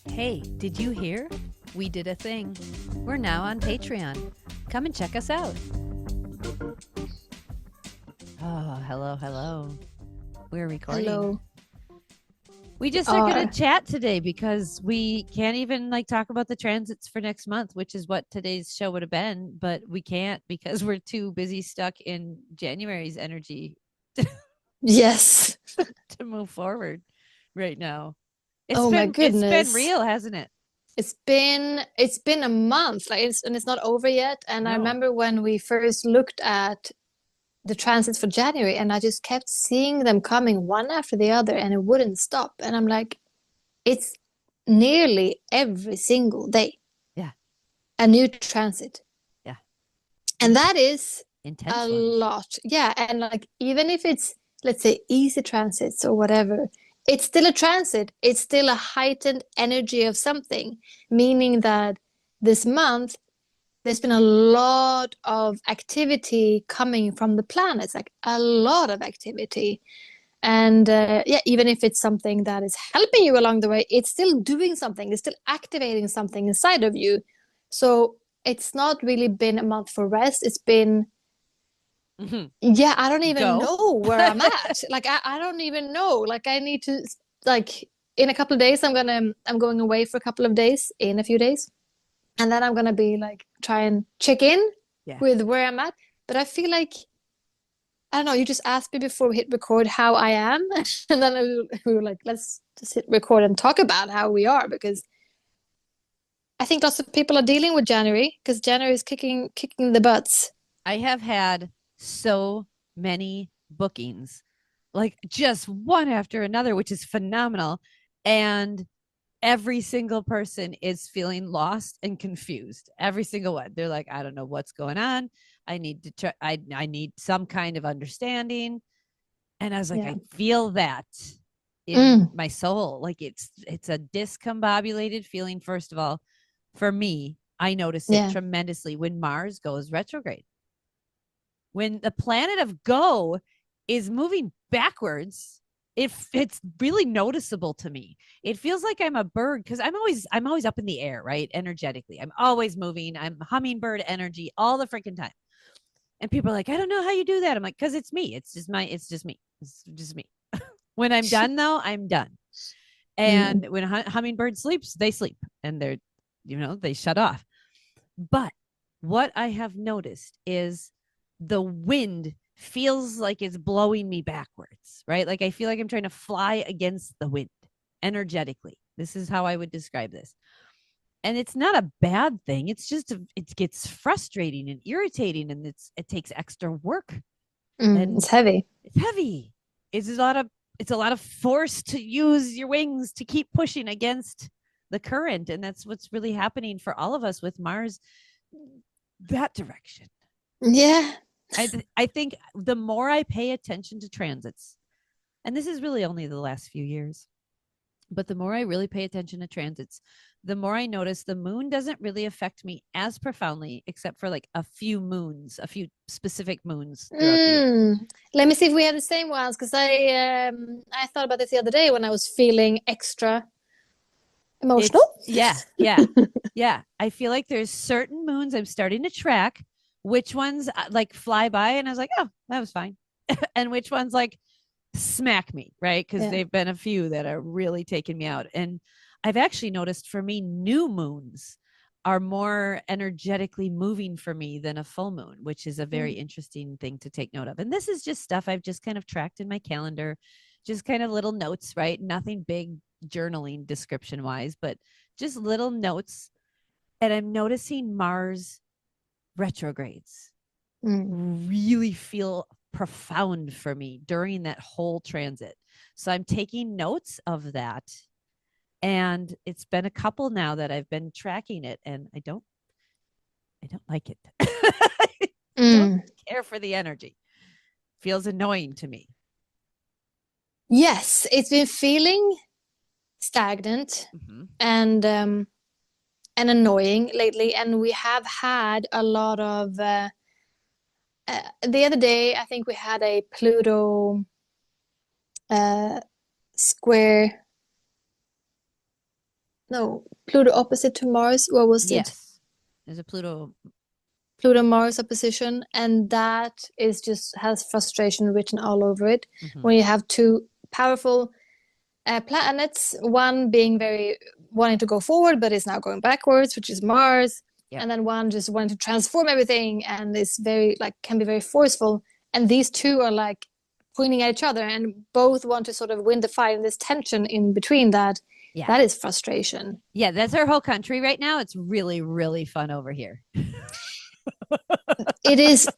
Hey, did you hear? We did a thing. We're now on Patreon. Come and check us out. Oh, hello, hello. We're recording. Hello. We just are going to chat today because we can't even talk about the transits for next month, which is what today's show would have been, but we can't because we're too busy stuck in January's energy Yes. to move forward right now. My goodness. It's been real, hasn't it? It's been a month, it's not over yet. And I remember when we first looked at the transits for January, and I just kept seeing them coming one after the other, and it wouldn't stop. And I'm like, it's nearly every single day. Yeah. A new transit. Yeah. And that is intense a ones. lot. Yeah. And even if it's, let's say, easy transits or whatever, it's still a transit. It's still a heightened energy of something, meaning that this month, there's been a lot of activity coming from the planets, like a lot of activity. And even if it's something that is helping you along the way, it's still doing something. It's still activating something inside of you. So it's not really been a month for rest. It's been, I don't even know where I'm at. I don't even know. I need to, in a couple of days, I'm going away for a couple of days, in a few days. And then I'm gonna be try and check in with where I'm at. But I feel like, I don't know, you just asked me before we hit record how I am. And then we were like, let's just hit record and talk about how we are, because I think lots of people are dealing with January, because January is kicking the butts. I have had so many bookings, just one after another, which is phenomenal. And every single person is feeling lost and confused. Every single one. They're like, I don't know what's going on. I need to try. I need some kind of understanding. And I was like, I feel that in my soul. It's a discombobulated feeling. First of all, for me, I notice it tremendously when Mars goes retrograde. When the planet of go is moving backwards, it's really noticeable to me. It feels like I'm a bird, because I'm always up in the air, right? Energetically, I'm always moving. I'm hummingbird energy all the freaking time. And people are like, I don't know how you do that. I'm like, because it's me. It's just me. It's just me. When I'm done, though, I'm done. And when hummingbird sleeps, they sleep, and they shut off. But what I have noticed is the wind feels like it's blowing me backwards, right? I feel like I'm trying to fly against the wind energetically. This is how I would describe this. And it's not a bad thing. It's just, it gets frustrating and irritating, and it takes extra work. And it's heavy. It's heavy. It's a lot of force to use your wings to keep pushing against the current. And that's what's really happening for all of us with Mars, that direction. Yeah. I think the more I pay attention to transits, and this is really only the last few years, but the more I really pay attention to transits, the more I notice the moon doesn't really affect me as profoundly, except for a few specific moons throughout the year. Let me see if we have the same ones, because I thought about this the other day when I was feeling extra emotional. Yeah. I feel like there's certain moons I'm starting to track which ones fly by, and I was like, oh, that was fine. And which ones smack me, right? Because they've been a few that are really taking me out. And I've actually noticed, for me, new moons are more energetically moving for me than a full moon, which is a very interesting thing to take note of. And this is just stuff I've just kind of tracked in my calendar, just kind of little notes, right? Nothing big journaling description wise, but just little notes. And I'm noticing Mars retrogrades really feel profound for me during that whole transit. So I'm taking notes of that. And it's been a couple now that I've been tracking it, and I don't like it. I don't care for the energy. Feels annoying to me. Yes, it's been feeling stagnant and annoying lately, and we have had a lot of the other day, I think we had a Pluto square no, Pluto opposite to Mars. What was it? Yes. There's a Pluto. Pluto Mars opposition, and that is just has frustration written all over it. Mm-hmm. When you have two powerful planets, one being very wanting to go forward but is now going backwards, which is Mars, Yep. and then one just wanting to transform everything and is very like can be very forceful. And these two are like pointing at each other and both want to sort of win the fight, and this tension in between that, Yeah. that is frustration. Yeah. That's our whole country right now. It's really, really fun over here. It is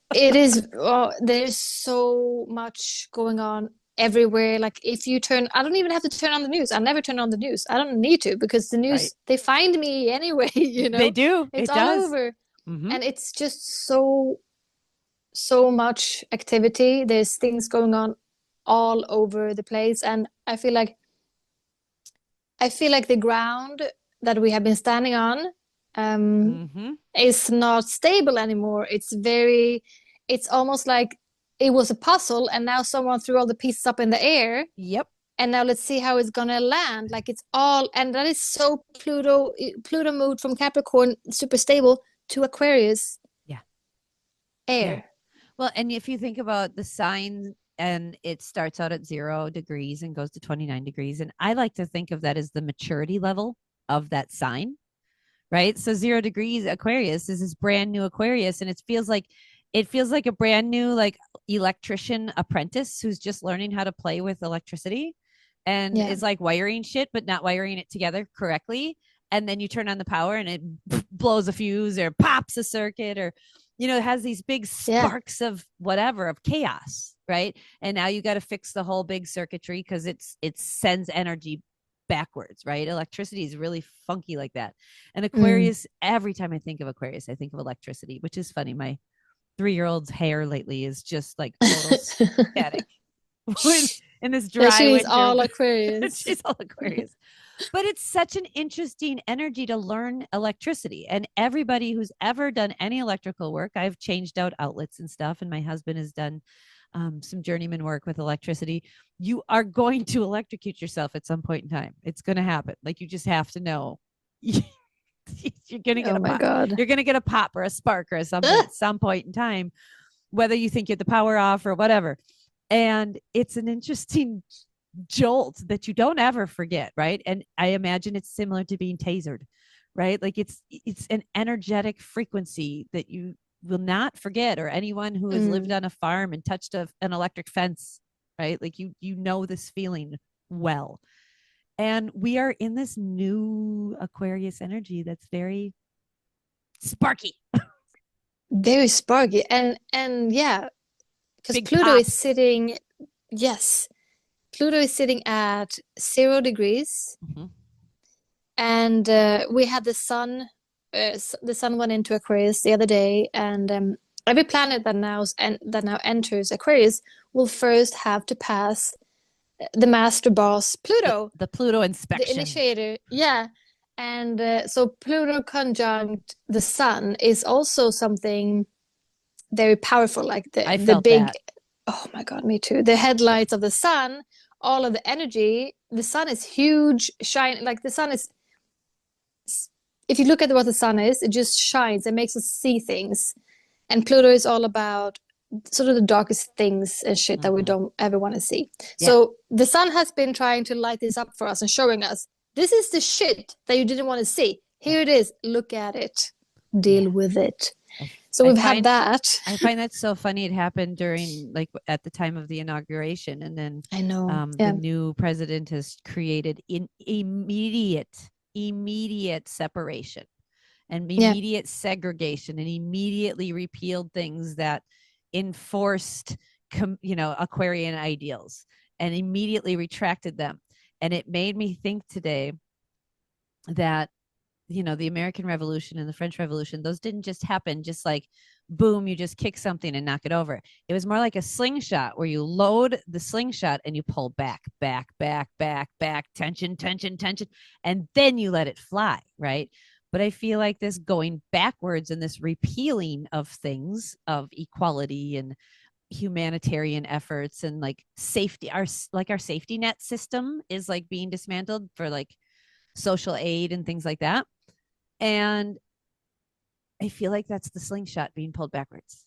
there's so much going on everywhere. Like if you turn, I don't even have to turn on the news. I never turn on the news. I don't need to because the Right. news, they find me anyway, They do. it's It all does. over. Mm-hmm. And it's just so much activity. There's things going on all over the place, and I feel like the ground that we have been standing on um, Mm-hmm. is not stable anymore. It's almost like it was a puzzle, and now someone threw all the pieces up in the air, Yep. and now let's see how it's gonna land. Like it's all, and that is so Pluto moved from Capricorn, super stable, to Aquarius, Yeah. Yeah. air. Well, and if you think about the sign, and it starts out at 0 degrees and goes to 29 degrees. And I like to think of that as the maturity level of that sign, right? So 0 degrees Aquarius is this brand new Aquarius, and it feels like a brand new like electrician apprentice who's just learning how to play with electricity and Yeah, is like wiring shit but not wiring it together correctly. And then you turn on the power and it blows a fuse or pops a circuit, or it has these big yeah. sparks of whatever, of chaos, right? And now you got to fix the whole big circuitry because it sends energy backwards, right? Electricity is really funky like that. And Mm. Aquarius, every time I think of Aquarius, I think of electricity, which is funny. My 3-year-old's hair lately is just like total static in this Yeah, dry she's winter. all Aquarius. She's all Aquarius. But it's such an interesting energy to learn electricity. And everybody who's ever done any electrical work, I've changed out outlets and stuff, and my husband has done some journeyman work with electricity. You are going to electrocute yourself at some point in time. It's going to happen. Like you just have to know. You're going to get Oh a my pop. God. You're going to get a pop or a spark or something at some point in time, whether you think you have the power off or whatever. And it's an interesting jolt that you don't ever forget, right? And I imagine it's similar to being tasered, right? Like it's an energetic frequency that you will not forget, or anyone who has lived Mm. on a farm and touched an electric fence, right? Like you know this feeling well. And we are in this new Aquarius energy that's very sparky, Very sparky. And yeah, because big Pluto is pops. sitting, yes, Pluto is sitting at 0 degrees, Mm-hmm. and we had the sun. The sun went into Aquarius the other day, and every planet that now enters Aquarius will first have to pass the master boss the, Pluto, the Pluto the inspection. initiator. Yeah, and so Pluto conjunct the sun is also something very powerful, like the I the felt big, that. oh my God, me too, the Yeah. headlights of the sun, all of the energy. The sun is huge, shine, like the sun is, if you look at what the sun is, it just shines, it makes us see things. And Pluto is all about sort of the darkest things and shit that we Mm-hmm. don't ever want to see. Yeah. So the sun has been trying to light this up for us and showing us this is the shit that you didn't want to see. Yeah. Here it is. Look at it. Yeah. Deal with it. I, So I we've had find that. I find that so funny. It happened during like at the time of the inauguration, and then I know. the Yeah. new president has created in immediate separation and Yeah. immediate segregation, and immediately repealed things that enforced Aquarian ideals, and immediately retracted them. And it made me think today that the American Revolution and the French Revolution, those didn't just happen just like boom, you just kick something and knock it over. It was more like a slingshot where you load the slingshot and you pull back, back, back, back, back, tension, tension, tension, and then you let it fly, right? But I feel like this going backwards and this repealing of things, of equality and humanitarian efforts and like safety, our safety net system is like being dismantled for like social aid and things like that. And I feel like that's the slingshot being pulled backwards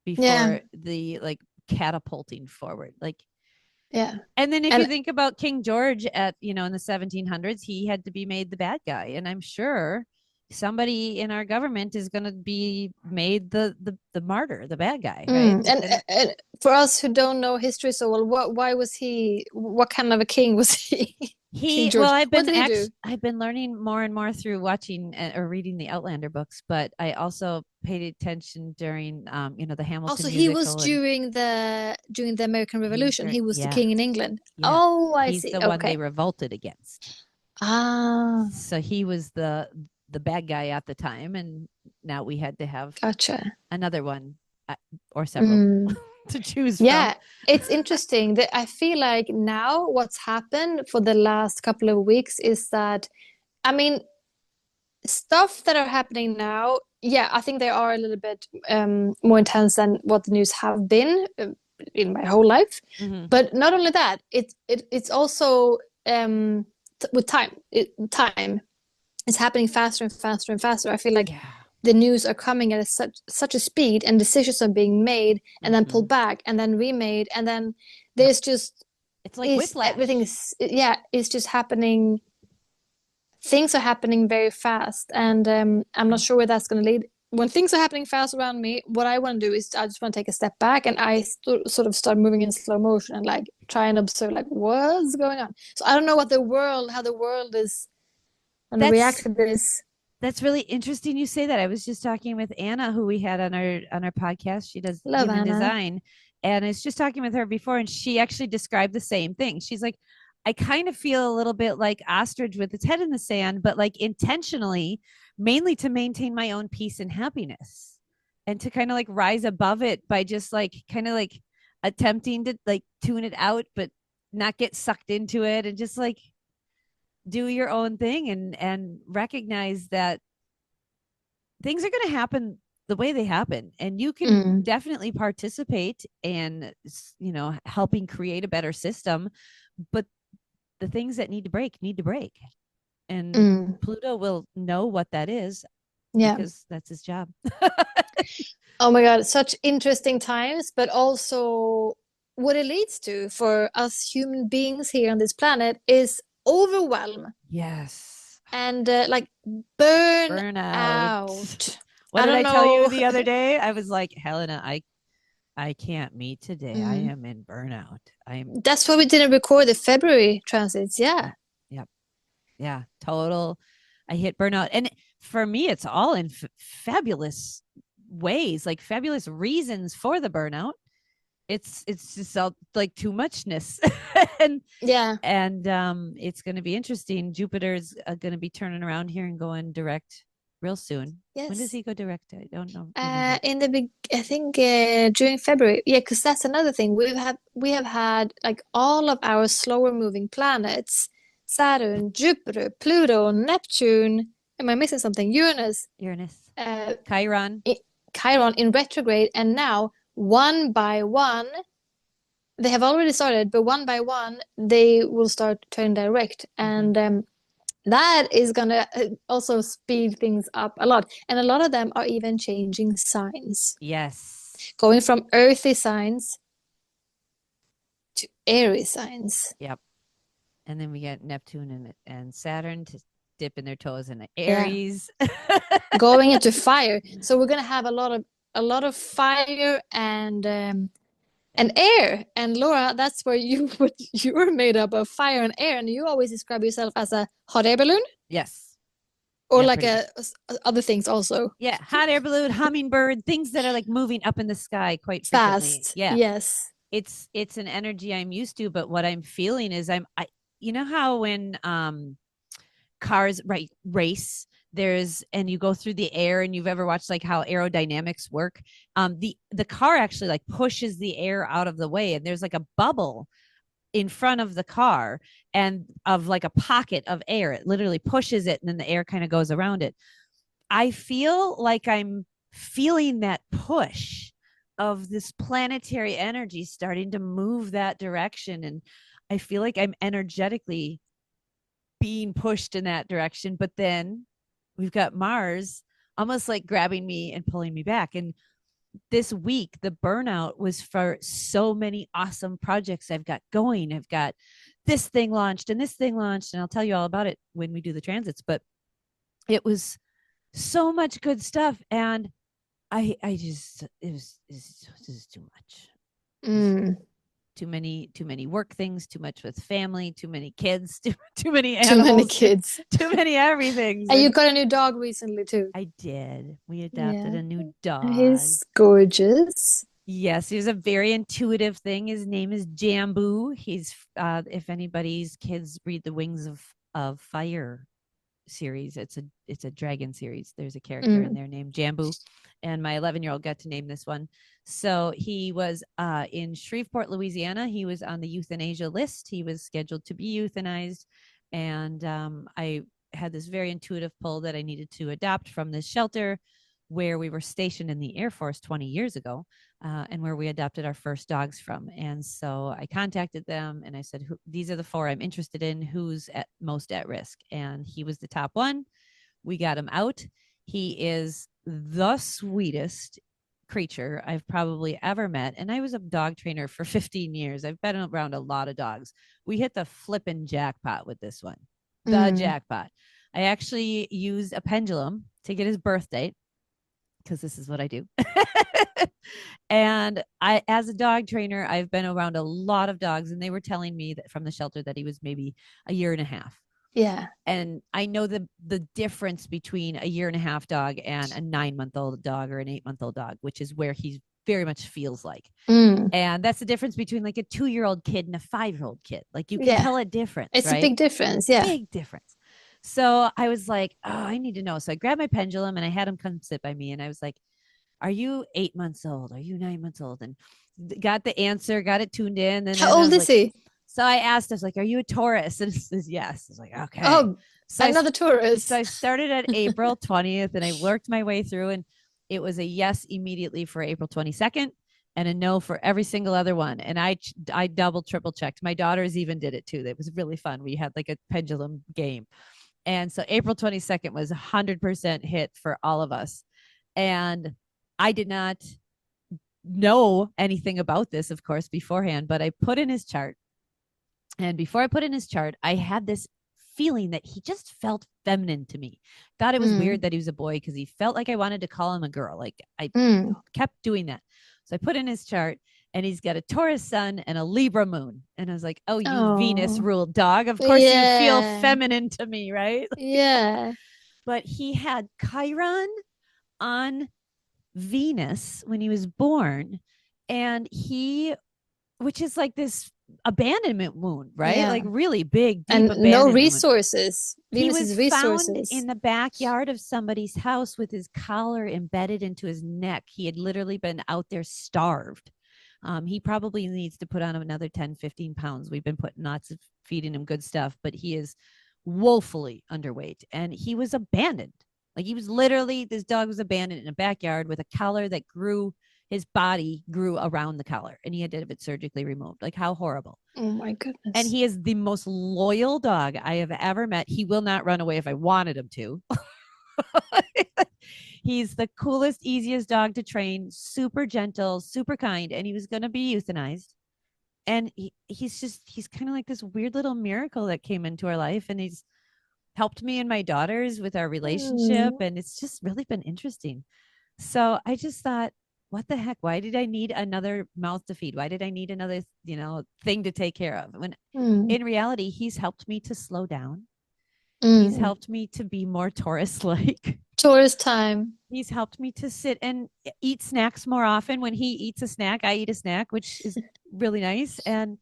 Yeah. before the like catapulting forward. Like, Yeah. and then if you And think about King George at, you know, in the 1700s, he had to be made the bad guy. And I'm sure somebody in our government is going to be made the martyr, the bad guy, right? and for us who don't know history so well, why was he, what kind of a king was he? King Well, George. What did he do? I've been learning more and more through watching or reading the Outlander books, but I also paid attention during, you know, the Also, Hamilton he was musical, and during the American he was Revolution. He was the yeah, king in England. yeah. Oh, I He's see. the one they Okay. revolted against. Ah, So he was the bad guy at the time, and now we had to have gotcha. another one, uh, or several Mm. to choose from. Yeah, it's interesting that I feel like now what's happened for the last couple of weeks is that, I mean, stuff that are happening now, yeah, I think they are a little bit more intense than what the news have been in my whole life. Mm-hmm. But not only that, it's also with time, it's happening faster and faster and faster. I feel like Yeah. the news are coming at such a speed, and decisions are being made and then Mm-hmm. pulled back and then remade, and then Yep. there's just It's like is everything whiplash. is, yeah, it's just happening. Things are happening very fast, and I'm not sure where that's going to lead. When things are happening fast around me, what I want to do is I just want to take a step back, and I sort of start moving in slow motion and like try and observe like what's going on. So I don't know how the world is going to react That's to this. That's really interesting you say that. I was just talking with Anna, who we had on our podcast. She does Love human Anna. design. And I was just talking with her before, and she actually described the same thing. She's like, I kind of feel a little bit like ostrich with its head in the sand, but like intentionally, mainly to maintain my own peace and happiness, and to kind of like rise above it by just like kind of like attempting to like tune it out, but not get sucked into it, and just like do your own thing, and recognize that things are going to happen the way they happen, and you can Mm, definitely participate in, you know, helping create a better system, but the things that need to break, and mm, Pluto will know what that is yeah. because that's his job. Oh my God, such interesting times, but also what it leads to for us human beings here on this planet is overwhelm Yes. and like burn Burnout. out. What I did don't I tell you know. the other day? I was like, Helena, I can't meet today. I Mm. am in burnout. I'm That's why we didn't record the February transits. Yeah. Yep. Yep. Yeah, total. I hit burnout. And for me, it's all in fabulous ways, like fabulous reasons for the burnout. It's just all, like too muchness. and Yeah. it's going to be interesting. Jupiter's going to be turning around here and going direct real soon. When does Yes. he go direct? I don't know. Remember. In the big, I think during February. Yeah, because that's another thing. We have had like all of our slower moving planets, Saturn, Jupiter, Pluto, Neptune. Am I missing something? Uranus, Uranus. uh, Chiron. Chiron in retrograde, and now one by one, they have already started, but one by one they will start turning direct, Mm-hmm. and that is gonna also speed things up a lot. And a lot of them are even changing signs, Yes. going from earthy signs to airy signs. Yep. And then we get Neptune and Saturn to dipping their toes in the Yeah, Aries. going into fire. So we're gonna have a lot of fire and air. And Laura, that's where you're made up of fire and air, and you always describe yourself as a hot air balloon Yes. or Yeah, like pretty much. other things also. Yeah, hot air balloon, hummingbird, things that are like moving up in the sky quite frequently. Fast. Yeah. Yes. It's an energy I'm used to, but what I'm feeling is I you know how when cars race, there's, and you go through the air, and you've ever watched like how aerodynamics work, the car actually like pushes the air out of the way, and there's like a bubble in front of the car, and of like a pocket of air, it literally pushes it, and then the air kind of goes around it. I feel like I'm feeling that push of this planetary energy starting to move that direction, and I feel like I'm energetically being pushed in that direction. But then we've got Mars almost like grabbing me and pulling me back. And this week, the burnout was for so many awesome projects I've got going. I've got this thing launched and this thing launched, and I'll tell you all about it when we do the transits. But it was so much good stuff, and I just it's just too much. Mm. Too many work things, too much with family, too many kids, too many Too many animals, kids. too many everything. And you got a new dog recently too. I did. We adopted Yeah. a new dog. He's gorgeous. Yes, he's a very intuitive thing. His name is Jambu. He's if anybody's kids read the Wings of Fire series, it's a dragon series. There's a character in there named Jambu, and my 11-year-old got to name this one. So he was in Shreveport, Louisiana. He was on the euthanasia list. He was scheduled to be euthanized, and I had this very intuitive pull that I needed to adopt from this shelter where we were stationed in the Air Force 20 years ago, and where we adopted our first dogs from. And so I contacted them and I said, these are the 4 I'm interested in. Who's most at risk? And he was the top one. We got him out. He is the sweetest creature I've probably ever met. And I was a dog trainer for 15 years. I've been around a lot of dogs. We hit the flipping jackpot with this one, the jackpot. I actually used a pendulum to get his birth date, because this is what I do. And I, as a dog trainer, I've been around a lot of dogs, and they were telling me that from the shelter that he was maybe a year and a half. Yeah. And I know the difference between a year and a half dog and a 9-month-old dog or an 8-month-old dog, which is where he very much feels like. And that's the difference between like a 2-year-old kid and a 5-year-old kid. Like you can tell a difference. It's right? a big difference. Yeah. Big difference. So I was like, oh, I need to know. So I grabbed my pendulum and I had him come sit by me. And I was like, are you 8 months old? Are you 9 months old? And got the answer, got it tuned in. And how old is he? So I asked, I was like, are you a Taurus? And it says yes. I was like, okay. Oh, so another Taurus. So I started at April 20th and I worked my way through, and it was a yes immediately for April 22nd and a no for every single other one. And I double, triple checked. My daughters even did it too. It was really fun. We had like a pendulum game. And so April 22nd was 100% hit for all of us. And I did not know anything about this, of course, beforehand, but I put in his chart. And before I put in his chart, I had this feeling that he just felt feminine to me. Thought it was weird that he was a boy because he felt like I wanted to call him a girl. Like I kept doing that. So I put in his chart, and he's got a Taurus sun and a Libra moon. And I was like, oh, you Venus ruled dog. Of course you feel feminine to me, right? Yeah. But he had Chiron on Venus when he was born. And which is like this abandonment wound, right? Yeah. Like really big, deep and abandonment. No resources. He was found in the backyard of somebody's house with his collar embedded into his neck. He had literally been out there starved. He probably needs to put on another 10, 15 pounds. We've been putting lots of feeding him good stuff, but he is woefully underweight, and he was abandoned. Like he was literally, this dog was abandoned in a backyard with a collar that his body grew around the collar, and he had to have it surgically removed. Like how horrible. Oh my goodness. And he is the most loyal dog I have ever met. He will not run away if I wanted him to. He's the coolest, easiest dog to train, super gentle, super kind, and he was going to be euthanized. And he's kind of like this weird little miracle that came into our life, and he's helped me and my daughters with our relationship, and it's just really been interesting. So I just thought, what the heck? Why did I need another mouth to feed? Why did I need another, thing to take care of? When in reality, he's helped me to slow down. He's helped me to be more Taurus-like. Taurus time. He's helped me to sit and eat snacks more often. When he eats a snack, I eat a snack, which is really nice. And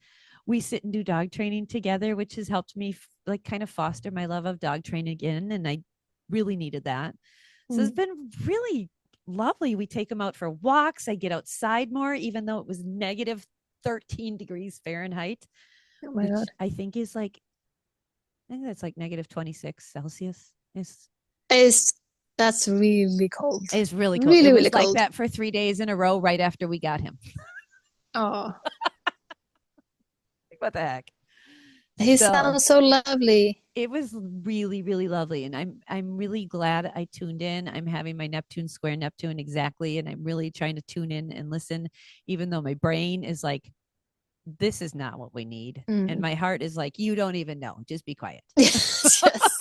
we sit and do dog training together, which has helped me like kind of foster my love of dog training again. And I really needed that. So it's been really lovely. We take him out for walks. I get outside more, even though it was negative 13 degrees Fahrenheit. Oh my God. I think is like, I think that's like negative 26 Celsius. That's really cold. It's really cold. Really, it was really like cold. that for 3 days in a row right after we got him. Oh. What the heck? He So sounds so lovely. it was really, really lovely. And I'm really glad I tuned in. I'm having my Neptune square Neptune exactly. And I'm really trying to tune in and listen, even though my brain is like, this is not what we need. And Mm. my heart is like, you don't even know. Just be quiet. Yes, yes.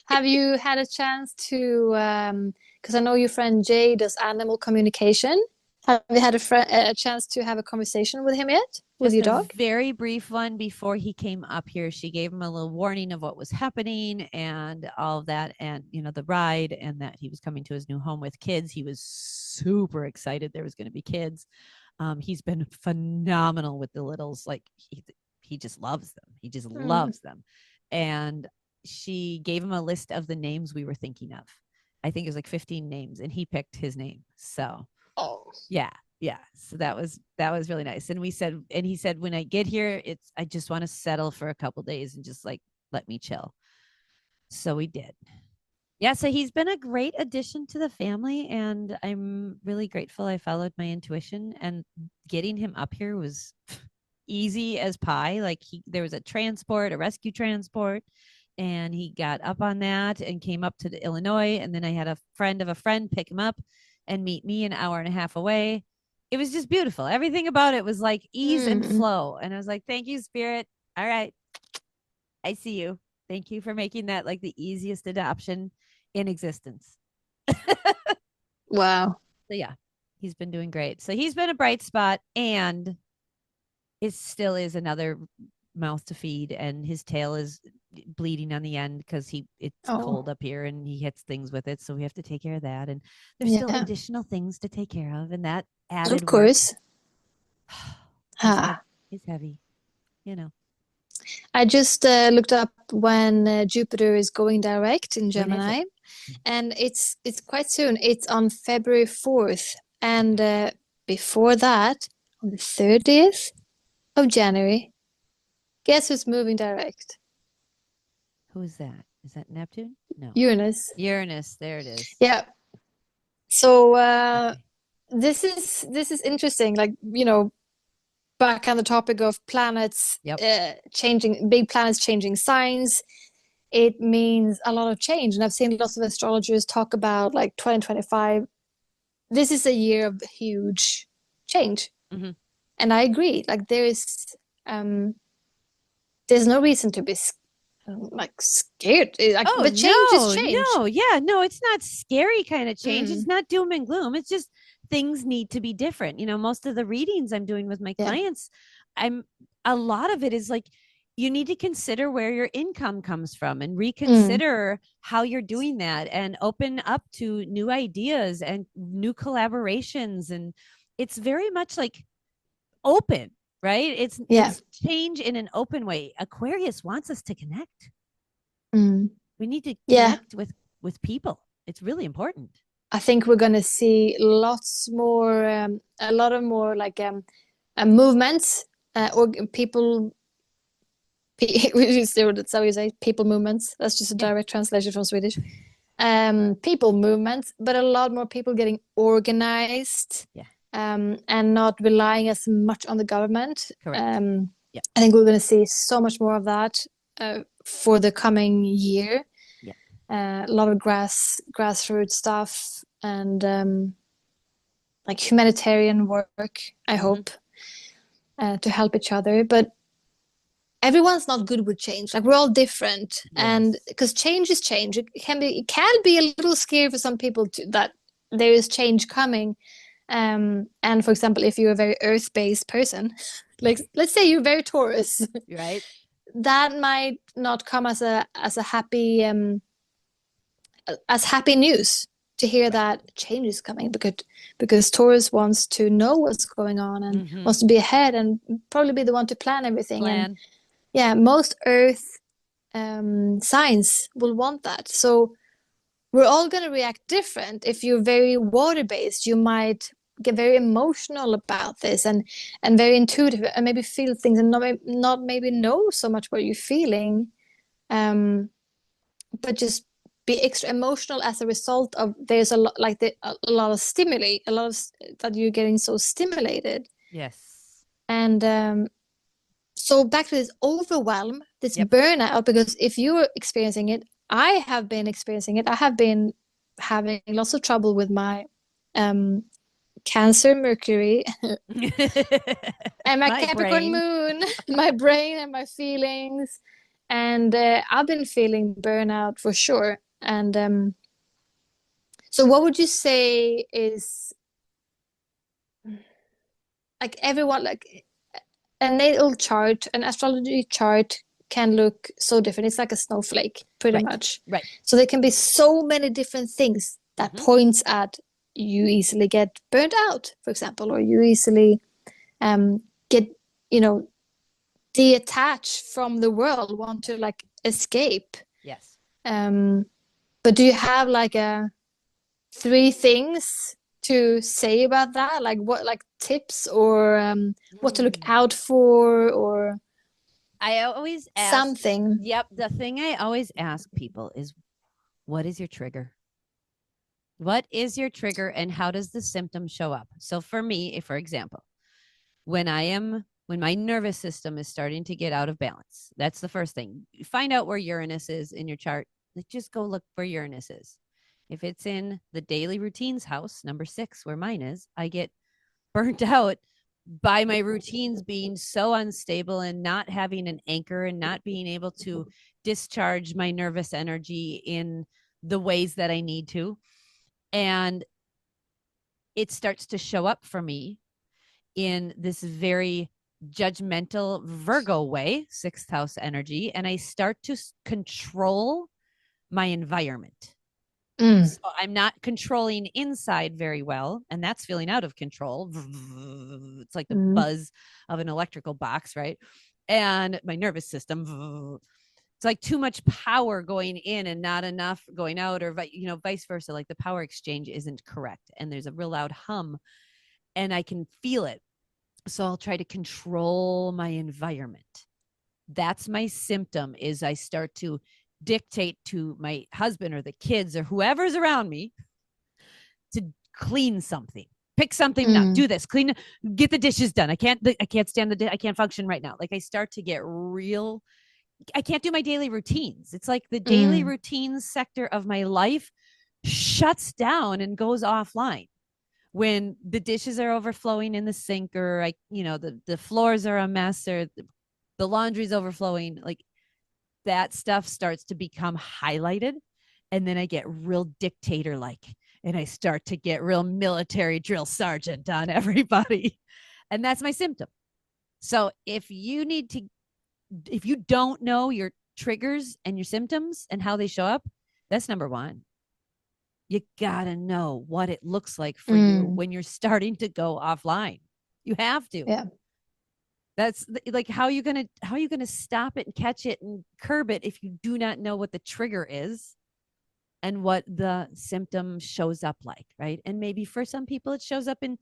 Have you had a chance to, because I know your friend Jay does animal communication. Have you had a chance to have a conversation with him yet? With Just your a dog? very brief one before he came up here. She gave him a little warning of what was happening and all of that, and the ride, and that he was coming to his new home with kids. He was super excited there was going to be kids. He's been phenomenal with the littles. Like he just loves them. He just Mm. loves them. And she gave him a list of the names we were thinking of. I think it was like 15 names, and he picked his name. So Oh. yeah, yeah. So that was really nice. And he said, when I get here, I just want to settle for a couple days and just like let me chill. So we did. Yeah, so he's been a great addition to the family, and I'm really grateful I followed my intuition, and getting him up here was easy as pie. Like there was a rescue transport, and he got up on that and came up to the Illinois, and then I had a friend of a friend pick him up and meet me an hour and a half away. It was just beautiful. Everything about it was like ease and Mm. flow, and I was like, "Thank you, Spirit. All right, I see you. Thank you for making that like the easiest adoption in existence." Wow. So yeah, he's been doing great. So he's been a bright spot, and it still is another mouth to feed, and his tail is bleeding on the end because it's Oh, cold up here and he hits things with it, so we have to take care of that, and there's still yeah. additional things to take care of, and that Of added work. course. he's heavy Ah. he's heavy you know I just looked up when Jupiter is going direct in when is it? Gemini, and it's quite soon. It's on February 4th, and before that, on the 30th of January, guess who's moving direct? Who is that Neptune? No. Uranus. Uranus, there it is. Yeah. So Okay. this is interesting. Like, back on the topic of planets Yep. changing, big planets changing signs. It means a lot of change, and I've seen lots of astrologers talk about like 2025. This is a year of huge change, Mm-hmm. and I agree. Like um, there's no reason to be like scared. Like Oh, the change is no, change. no. Yeah, no, it's not scary kind of change. It's Mm, not doom and gloom. It's just things need to be different. Most of the readings I'm doing with my yeah. clients, I'm a lot of it is like you need to consider where your income comes from and Mm, reconsider how you're doing that and open up to new ideas and new collaborations, and it's very much like open, right? It's yeah. it's change in an open way. Aquarius wants us to connect. Mm, We need to yeah. connect with people. It's really important. I think we're going to see lots more, a lot of more like movements, or people. That's how you say people movements. That's just a Yeah. direct translation from Swedish. People movements, but a lot more people getting organized, Yeah. and not relying as much on the government. Correct. Yeah. I think we're going to see so much more of that for the coming year. Yeah. A lot of grassroots stuff, and like humanitarian work, I Mm-hmm. hope, to help each other. But everyone's not good with change. Like we're all different, and Yes. because change is change, it can be a little scary for some people that there is change coming. And for example, if you're a very earth-based person, like let's say you're very Taurus, Right. that might not come as happy news to hear Right. that change is coming, because Taurus wants to know what's going on and Mm-hmm. wants to be ahead and probably be the one to plan everything. And Plan. yeah, most Earth signs will want that. So we're all going to react different. If you're very water based, you might get very emotional about this, and very intuitive, and maybe feel things, and not maybe know so much what you're feeling, but just be extra emotional as a result of there's a lot, like a lot of stimuli, a lot of that you're getting so stimulated. Yes. And So back to this overwhelm, this Yep. burnout, because if you're experiencing it, I have been experiencing it. I have been having lots of trouble with my um Cancer, Mercury, and my My Capricorn brain. moon, my brain and my feelings. And I've been feeling burnout for sure. And so what would you say is like everyone like a natal chart, an astrology chart can look so different. It's like a snowflake, pretty Right. much. Right. So there can be so many different things that Hmm. points at you easily get burnt out, for example, or you easily get, you know, detach from the world, want to like escape. Yes. Um, but do you have like a three things to say about that? Like what, like tips or what to look Mm. out for or I always ask, something? yep, the thing I always ask people is, what is your trigger? What is your trigger and how does the symptom show up? So for me, if, for example, when my nervous system is starting to get out of balance, that's the first thing. Find out where Uranus is in your chart. Like, just go look where Uranus is. If it's in the daily routines house, number 6, where mine is, I get burnt out by my routines being so unstable and not having an anchor and not being able to discharge my nervous energy in the ways that I need to. And it starts to show up for me in this very judgmental Virgo way, 6th house energy, and I start to control my environment. Mm, So I'm not controlling inside very well, and that's feeling out of control. It's like the mm, buzz of an electrical box, right? And my nervous system, it's like too much power going in and not enough going out, or vice versa. Like the power exchange isn't correct, and there's a real loud hum, and I can feel it. So I'll try to control my environment. That's my symptom, is I start to dictate to my husband or the kids or whoever's around me to clean something, pick something up, mm, do this, clean, get the dishes done. I can't stand I can't function right now. Like I start to get real, I can't do my daily routines. It's like the daily mm, routines sector of my life shuts down and goes offline when the dishes are overflowing in the sink, or the floors are a mess, or the laundry's overflowing. Like that stuff starts to become highlighted, and then I get real dictator like, and I start to get real military drill sergeant on everybody. And that's my symptom. So if you don't know your triggers and your symptoms and how they show up, that's number one. You gotta know what it looks like for you mm. when you're starting to go offline. You have to. Yeah. That's like, how are you gonna stop it and catch it and curb it if you do not know what the trigger is and what the symptom shows up like, right? And maybe for some people it shows up in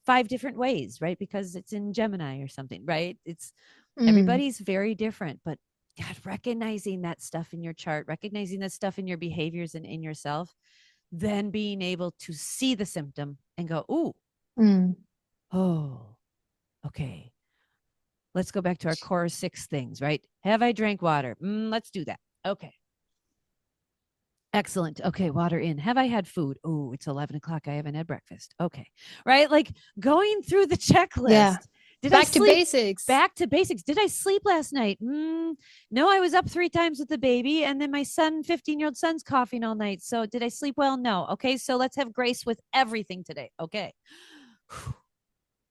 5 different ways, right? Because it's in Gemini or something, right? It's Mm, everybody's very different, but God, recognizing that stuff in your chart, recognizing that stuff in your behaviors and in yourself, then being able to see the symptom and go, ooh, mm. oh, okay. Let's go back to our core 6 things, right? Have I drank water? Let's do that. Okay. Excellent. Okay, water in. Have I had food? Oh, it's 11 o'clock. I haven't had breakfast. Okay. Right? Like going through the Yeah. checklist. Did I Back to sleep? basics. Back to basics. Did I sleep last night? No, I was up 3 times with the baby, and then my 15-year-old son's coughing all night. So did I sleep well? No. Okay, so let's have grace with everything today. Okay.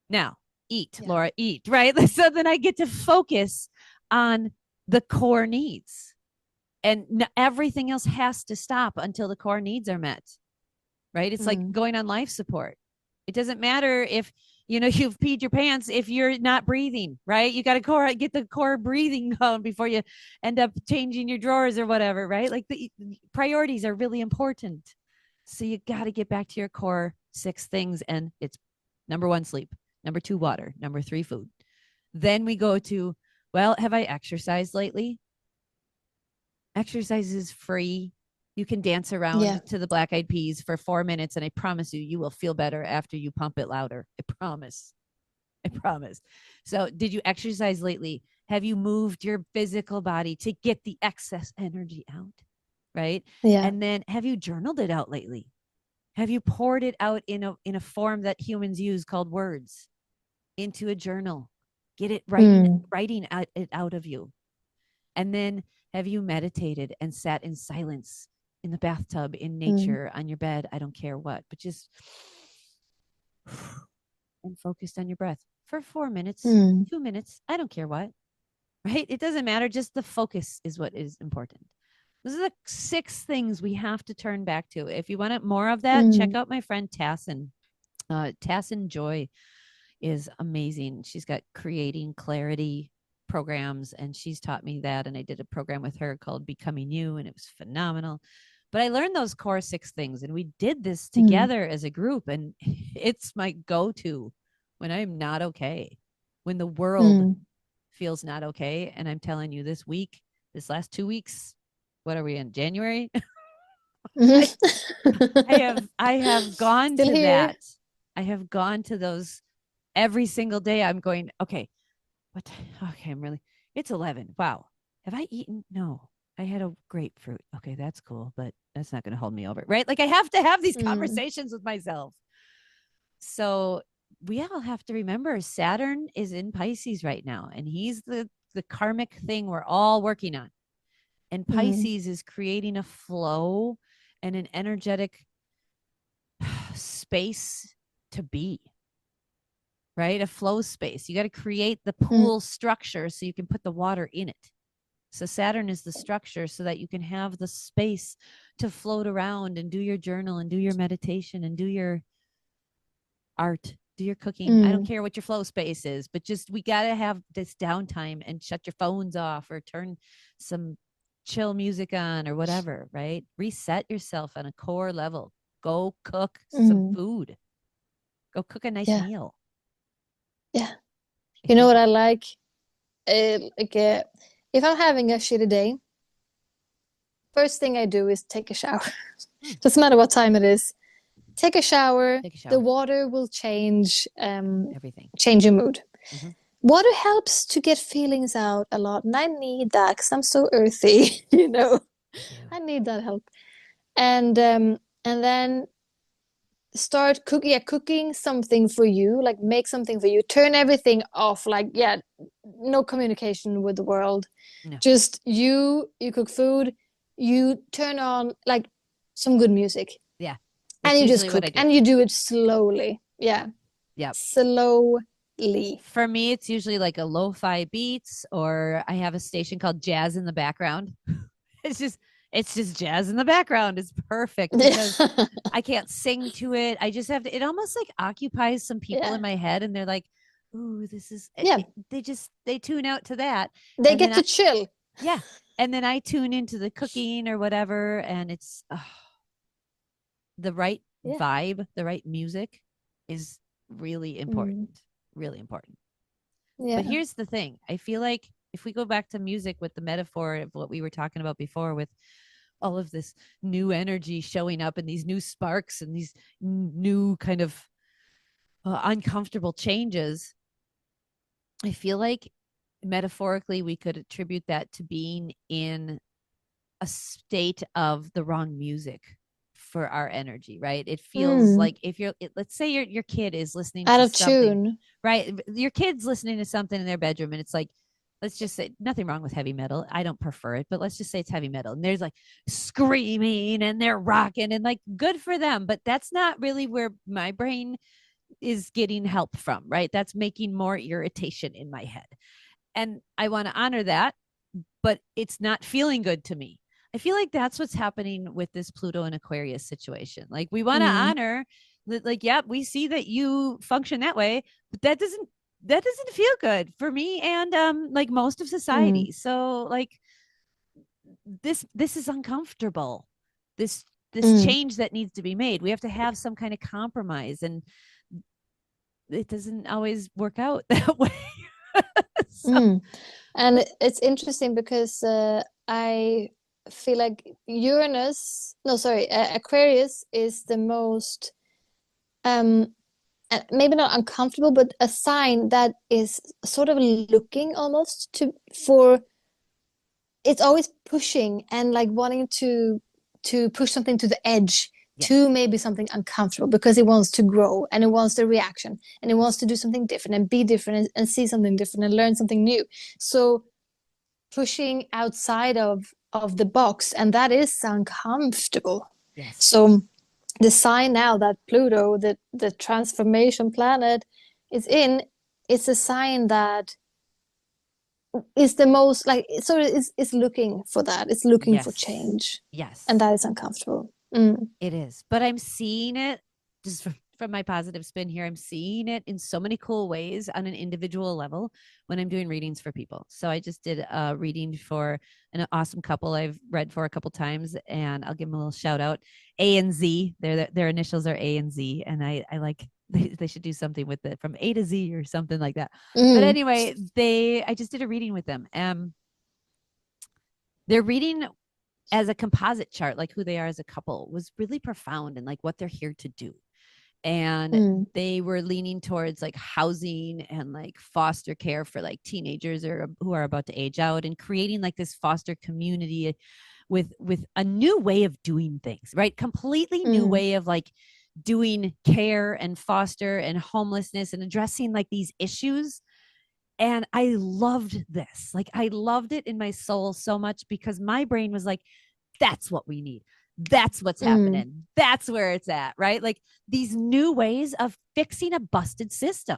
Now, eat, Yeah. Laura, eat, right? So then I get to focus on the core needs. And everything else has to stop until the core needs are met, right? It's like Mm, going on life support. It doesn't matter if you've peed your pants if you're not breathing, right? You got to get the core breathing going before you end up changing your drawers or whatever, right? Like the priorities are really important. So you got to get back to your core 6 things, and it's number 1, sleep, number 2, water, number 3, food. Then we go to, well, have I exercised lately? Exercise is free. You can dance yeah. around to the Black Eyed Peas for 4 minutes, and I promise you, you will feel better after you pump it louder. I promise. I promise. So, did you exercise lately? Have you moved your physical body to get the excess energy out? Right. Yeah. And then have you journaled it out lately? Have you poured it out in a form that humans use called words into a journal? Get it Mm. writing it out of you. And then have you meditated and sat in silence in the bathtub, in Mm. nature, on your bed? I don't care what, but just and focused on your breath for 4 minutes, Mm. 2 minutes. I don't care what, right? It doesn't matter. Just the focus is what is important. Those are the 6 things we have to turn back to. If you want more of that, check Mm. out my friend Tassin. Tassin Joy is amazing. She's got creating clarity programs, and she's taught me that. And I did a program with her called Becoming You, and it was phenomenal. But I learned those core 6 things, and we did this Mm. together as a group. And it's my go to when I'm not okay, when the world Mm. feels not okay. And I'm telling you, this week, this last 2 weeks, what are we in January? I, I have gone Still to here. that. I have gone to those every single day. I'm going, okay, what? Okay, I'm really, it's 11. Wow. Have I eaten? No, I had a grapefruit. Okay, that's cool, but that's not going to hold me over. Right. Like I have to have these Mm. conversations with myself. So we all have to remember Saturn is in Pisces right now, and he's the karmic thing we're all working on. And Mm. Pisces is creating a flow and an energetic space to be, right? A flow space. You got to create the Mm. pool structure so you can put the water in it. So Saturn is the structure so that you can have the space to float around and do your journal and do your meditation and do your art, do your cooking. I don't Mm. care what your flow space is, but just we got to have this downtime and shut your phones off or turn some chill music on or whatever, right? Reset yourself on a core level. Go cook some Mm. food. Go cook a nice Yeah. meal. Yeah. I You know think what I like? Like, if I'm having a shitty day, first thing I do is take a shower. hmm, Doesn't matter what time it is. Take a shower. take a The shower. water will Everything. change your mood. Hmm. Water helps to get feelings out a lot, and I need that because I'm so earthy. Too. I need that help. And then start cooking. Yeah, cooking something for you, like make something for you. Turn everything off. Like, yeah, no communication with the world. No. Just you cook food. You turn on like some good music, Yeah. and That's you just usually what I cook, do. and you do it slowly. Yeah, Yep. slowly. For me, it's usually like a lo-fi beats, or I have a station called Jazz in the background. It's just it's just jazz in the background. It's perfect because I can't sing to it. I just have to. It almost like occupies some people in Yeah, my head, and they're like, "Ooh, this is." yeah. They tune out to that, They and then get to chill. yeah, and then I tune into the cooking or whatever, and it's the right Yeah. vibe, the right music is really Mm. important. Really important. But Yeah. here's the thing: I feel like if we go back to music with the metaphor of what we were talking about before, with all of this new energy showing up and these new sparks and these new kind of uncomfortable changes, I feel like metaphorically we could attribute that to being in a state of the wrong music for our energy, right? It feels Mm. like if let's say your kid is listening Out to of something, tune. right? Your kid's listening to something in their bedroom, and it's like, let's just say nothing wrong with heavy metal. I don't prefer it, but let's just say it's heavy metal, and there's like screaming and they're rocking, and like good for them, but that's not really where my brain is getting help from, right? That's making more irritation in my head, and I want to honor that, but it's not feeling good to me. I feel like that's what's happening with this Pluto and Aquarius situation. Like we want to Mm. honor that, like, yeah, we see that you function that way, but that doesn't feel good for me and like most of Mm. society. So like this is uncomfortable. This Mm. change that needs to be made. We have to have some kind of compromise, and it doesn't always work out that way. So Mm. And it's interesting because I feel like Aquarius is the most um maybe not uncomfortable, but a sign that is sort of looking almost to for it's always pushing and like wanting to push something to the edge Yes. to maybe something uncomfortable because it wants to grow and it wants the reaction and it wants to do something different and be different and see something different and learn something new. So pushing outside of the box, and that is uncomfortable. Yes. So the sign now that Pluto, the transformation planet, is in, it's a sign that is the most like so it's looking for that. It's looking for Yes. change. And Yes. that is uncomfortable. Mm. It is. But I'm seeing it just from my positive spin here. I'm seeing it in so many cool ways on an individual level when I'm doing readings for people. So I just did a reading for an awesome couple I've read for a couple times, and I'll give them a little shout out. A and Z. Their initials are A and Z, and I like they should do something with it from A to Z or something like that. But Mm. anyway, I just did a reading with them. Their reading as a composite chart, like who they are as a couple, was really profound and like what they're here to do. And Mm. they were leaning towards like housing and like foster care for like teenagers or who are about to age out, and creating like this foster community with a new way of doing things, right? Completely new Mm. way of like doing care and foster and homelessness and addressing like these issues. And I loved this. Like I loved it in my soul so much because my brain was like, that's what we need. That's what's Mm. happening. That's where it's at, right? Like these new ways of fixing a busted system,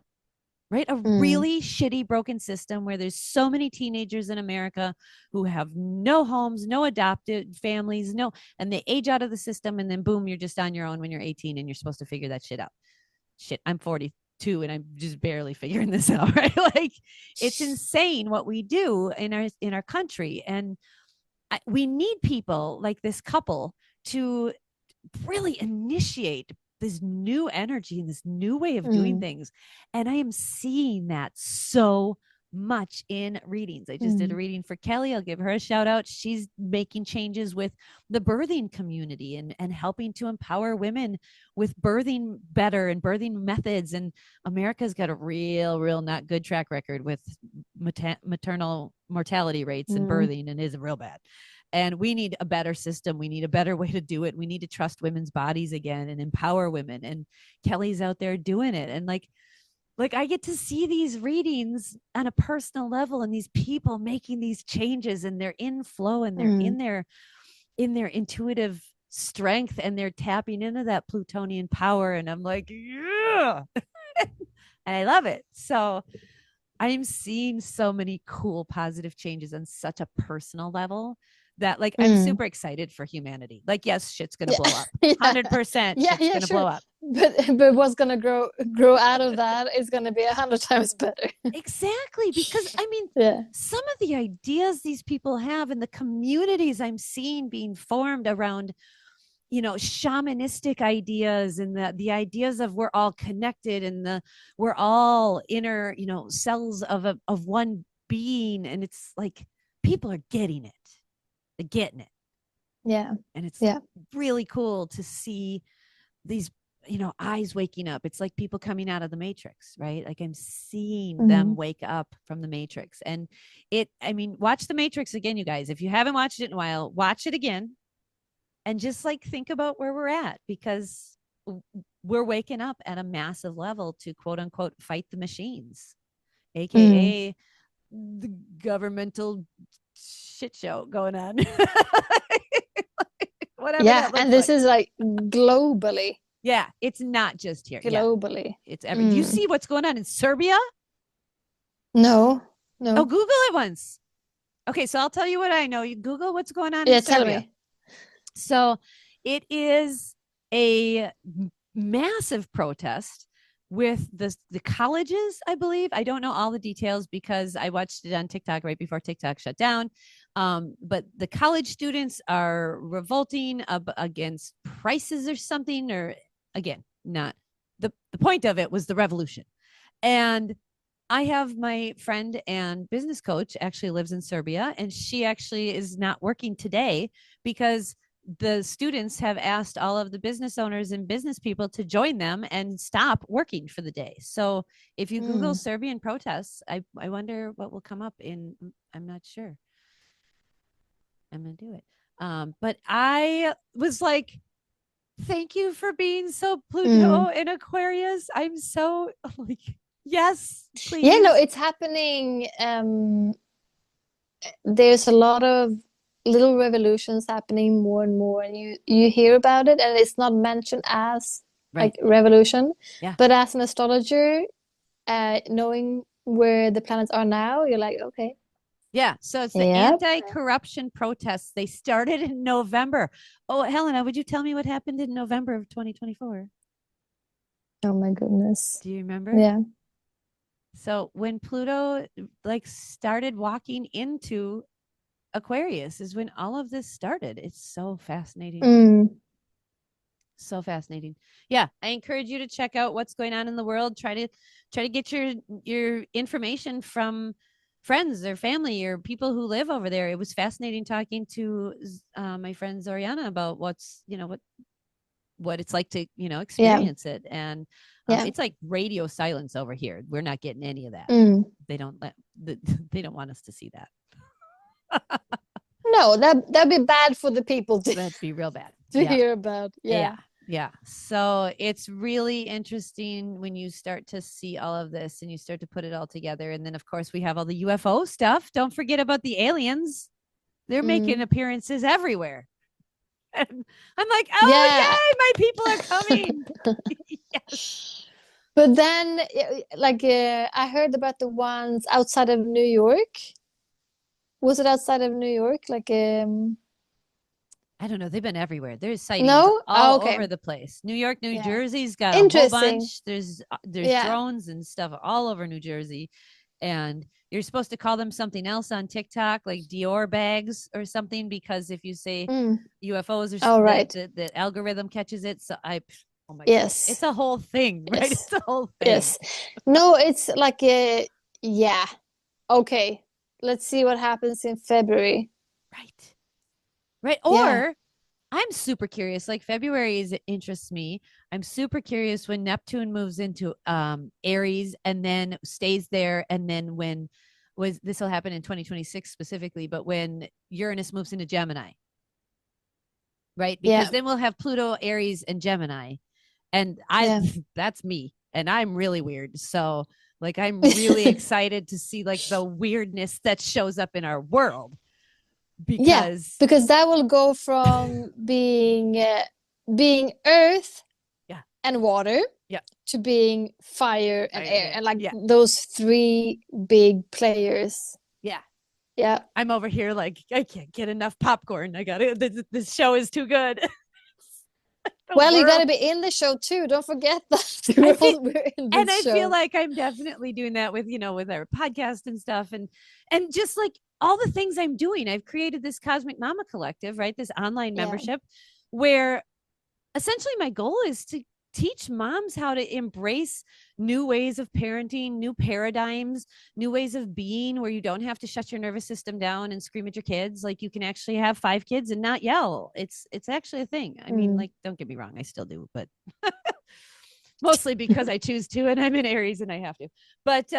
right? A Mm. really shitty, broken system where there's so many teenagers in America who have no homes, no adopted families, no, and they age out of the system. And then boom, you're just on your own when you're 18 and you're supposed to figure that shit out. Shit, I'm 42 and I'm just barely figuring this out, right? Like it's insane what we do in our country. And we need people like this couple to really initiate this new energy and this new way of doing Mm. things. And I am seeing that so much in readings. I just did a Mm. reading for Kelly. I'll give her a shout out. She's making changes with the birthing community and helping to empower women with birthing better and birthing methods. And America's got a real not good track record with maternal mortality rates and Mm. birthing, and is real bad. And we need a better system. We need a better way to do it. We need to trust women's bodies again and empower women. And Kelly's out there doing it. And like I get to see these readings on a personal level and these people making these changes, and they're in flow and they're Mm. in their intuitive strength, and they're tapping into that Plutonian power. And I'm like, yeah. And I love it. So I'm seeing so many cool positive changes on such a personal level that like I'm Mm. super excited for humanity. Like, yes, shit's gonna Yeah. blow up. Yeah. 100% Yeah, shit's yeah, gonna sure. blow up. But what's gonna grow out of that is gonna be 100 times better. Exactly. Because I mean, Yeah. some of the ideas these people have and the communities I'm seeing being formed around, shamanistic ideas, and the ideas of we're all connected, and we're all inner, cells of one being. And it's like people are getting it. They're getting it. Yeah. And it's Yeah. really cool to see these, eyes waking up. It's like people coming out of the matrix, right? Like I'm seeing them Mm. wake up from the matrix. And I mean, watch the Matrix again, you guys. If you haven't watched it in a while, watch it again and just like think about where we're at, because we're waking up at a massive level to quote unquote fight the machines, Mm. aka the governmental shit show going on. Whatever Yeah, that and looks this like. is like globally, Yeah, it's not just here. Yeah, globally. it's every. Do you Mm. see what's going on in Serbia? No, Oh, no. Google it once. Okay, so I'll tell you what I know. You Google what's going on in Yeah, tell Serbia. me. So it is a massive protest with the colleges, I believe. I don't know all the details because I watched it on TikTok right before TikTok shut down. But the college students are revolting against prices or something, or again, not the point of it was the revolution. And I have my friend and business coach actually lives in Serbia, and she actually is not working today because the students have asked all of the business owners and business people to join them and stop working for the day. So if you Google Mm. Serbian protests, I wonder what will come up in, I'm not sure. I'm going to do it. But I was like, thank you for being so Pluto Mm. in Aquarius. I'm so like, yes, Yeah, please. no, it's happening. There's a lot of little revolutions happening more and more, and you hear about it, and it's not mentioned as Right. like revolution, Yeah. but as an astrologer, knowing where the planets are now, you're like, okay, Yeah. So it's the yeah. anti-corruption protests. They started in November. Oh, Helena, would you tell me what happened in November of 2024? Oh my goodness. Do you remember? Yeah. So when Pluto like started walking into Aquarius is when all of this started. It's so fascinating. Mm. So fascinating. Yeah, I encourage you to check out what's going on in the world. Try to get your information from friends or family or people who live over there. It was fascinating talking to my friend Zoriana about what's what it's like to Yeah. experience it. And Yeah. it's like radio silence over here. We're not getting any of that. Mm. They don't let they don't want us to see that. No, that'd be bad for the people to That'd be real bad. to Yeah. hear about. Yeah. Yeah. Yeah. So it's really interesting when you start to see all of this and you start to put it all together. And then, of course, we have all the UFO stuff. Don't forget about the aliens. They're making Mm. appearances everywhere. And I'm like, oh, Yeah. yay, my people are coming. Yes. But then, like, I heard about the ones outside of New York. Was it outside of New York? Like, I don't know. They've been everywhere. There's sightings no? Oh, all over okay. the place. New York, New Yeah. Jersey's got a whole Interesting. bunch. There's Yeah. drones and stuff all over New Jersey, and you're supposed to call them something else on TikTok, like Dior bags or something, because if you say Mm. UFOs or All right. the algorithm catches it. So oh my god, it's Yes. a whole thing, right? Yes. It's a whole thing, Yes. No, it's like a, yeah. Okay. Let's see what happens in February. right? Right? Yeah. Or I'm super curious. Like February interests me. I'm super curious when Neptune moves into Aries and then stays there, and then when was this will happen in 2026 specifically, but when Uranus moves into Gemini, right? Because Yeah. then we'll have Pluto, Aries, and Gemini, and I Yeah. that's me, and I'm really weird. So like I'm really excited to see like the weirdness that shows up in our world Yeah, because because that will go from being earth yeah, and water yeah, to being fire and fire and air, air, and like yeah, those three big players. yeah. Yeah. I'm over here like I can't get enough popcorn. I got it. This show is too good. The Well, you got world. to be in the show too. Don't forget that I feel we're in and this I feel show. like I'm definitely doing that with with our podcast and stuff and just like all the things I'm doing. I've created this Cosmic Mama Collective, right? This online Yeah. membership where essentially my goal is to teach moms how to embrace new ways of parenting, new paradigms, new ways of being where you don't have to shut your nervous system down and scream at your kids. Like you can actually have 5 kids and not yell. It's actually a thing. I mean, Mm. like don't get me wrong, I still do, but mostly because I choose to and I'm in Aries and I have to. But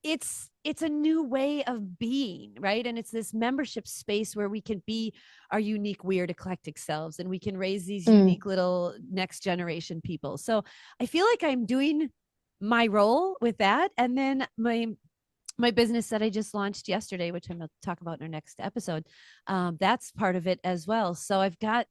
it's a new way of being, right? And it's this membership space where we can be our unique, weird, eclectic selves and we can raise these Mm. unique little next generation people. So I feel like I'm doing my role with that. And then my business that I just launched yesterday, which I'm going to talk about in our next episode, that's part of it as well. So I've got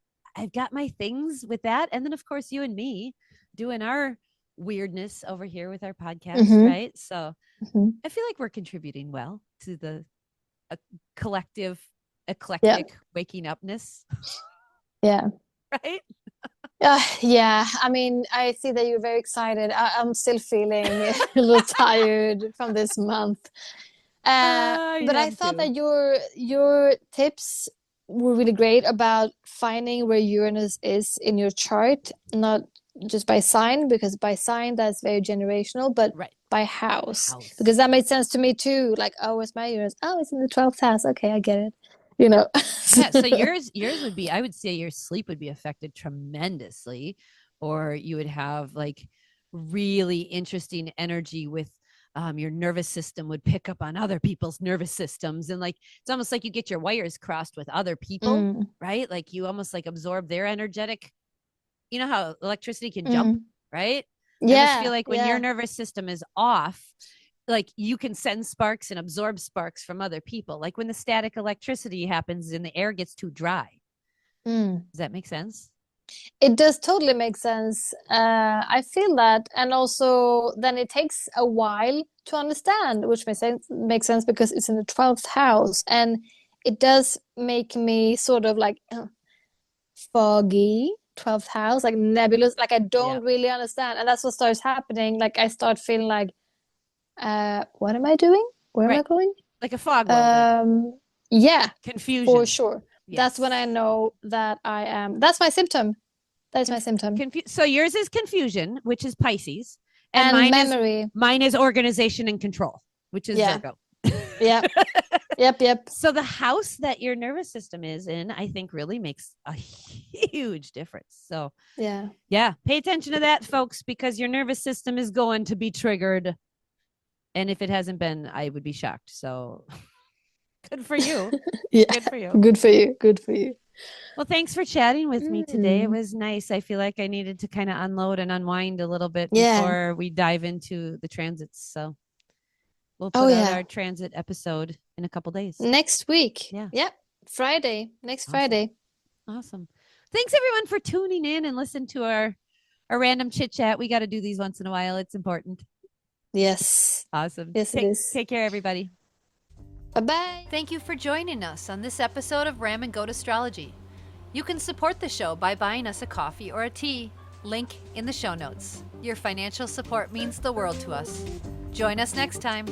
my things with that, and then of course you and me doing our weirdness over here with our podcast, Mm-hmm. right? So Mm-hmm. I feel like we're contributing well to the collective Yeah. eclectic waking upness, Yeah. right? Yeah, I mean, I see that you're very excited. I'm still feeling a little tired from this month. I But I am thought too. that your tips were really great about finding where Uranus is in your chart, not just by sign, because by sign that's very generational, but Right. by house. Because House. that made sense to me too. Like, oh, it's my Uranus. Oh, it's in the 12th house. Okay, I get it. you know. Yeah, so yours would be, I would say your sleep would be affected tremendously, or you would have like really interesting energy with your nervous system would pick up on other people's nervous systems, and like it's almost like you get your wires crossed with other people, right? Like you almost like absorb their energetic, you know how electricity can jump, right? I almost feel Yeah, like when your yeah. nervous system is off, like you can send sparks and absorb sparks from other people. Like when the static electricity happens and the air gets too dry. Does that make sense? It does totally make sense. I feel that, and also then it takes a while to understand, which makes sense because it's in the 12th house, and it does make me sort of like foggy. 12th house, like nebulous, like I Yeah. don't really understand, and that's what starts happening. Like I start feeling like, what am I doing? Where am I Right. going? Like a fog world. Yeah, for Confusion. sure. That's when I Yes. know that I am. That's my symptom. That is my symptom. So yours is confusion, which is Pisces, and And memory. mine is organization and control, which is Yeah. Virgo. Yeah. Yep. So the house that your nervous system is in, I think, really makes a huge difference. So yeah, pay attention to that, folks, because your nervous system is going to be triggered. And if it hasn't been, I would be shocked. So good for you. yeah. Good for you. Good for you. Good for you. Well, thanks for chatting with me today. It was nice. I feel like I needed to kind of unload and unwind a little bit Yeah. before we dive into the transits. So we'll Oh put out yeah. our transit episode in a couple days. Next week. Yeah. Yep. Friday. Next Awesome. Friday. Awesome. Thanks everyone for tuning in and listen to our random chit chat. We got to do these once in a while. It's important. Yes. Awesome. Yes, it is. Take care, everybody. Bye-bye. Thank you for joining us on this episode of RamGoatAstrology. You can support the show by buying us a coffee or a tea. Link in the show notes. Your financial support means the world to us. Join us next time.